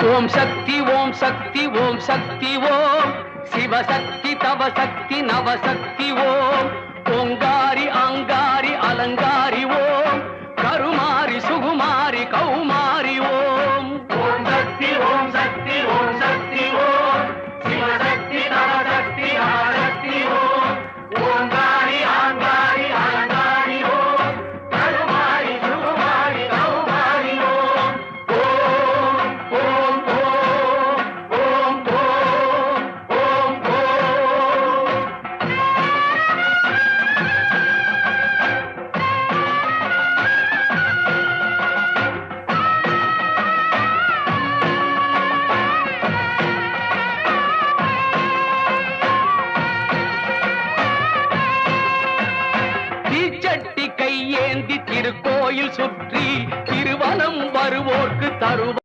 ஓம் சக்தி ஓம் சக்தி ஓம் சக்தி ஓம் சிவசக்தி தவசக்தி நவசக்தி ஓம் ஓங்காரி ஆங்காரி அலங்காரி ஓம் கருமாரி சுகுமாரி கௌமாரி ஓம் ஓம் சக்தி ஓம் சக்தி ஓம் சக்தி ஓம் சிவசக்தி நவசக்தி நவசக்தி ஓம் ஓங்காரி ஆங்காரி அலங்காரி ஓம் கருமாரி சுகுமாரி கௌமாரி ஓம் ஓம் ஓம் ஓம் ஓம் ஓம் ஓம் ஓம். தீச்சட்டி கையேந்தி திருக்கோயில் சுற்றி திருவனம் வருவோர்க்கு தருவார்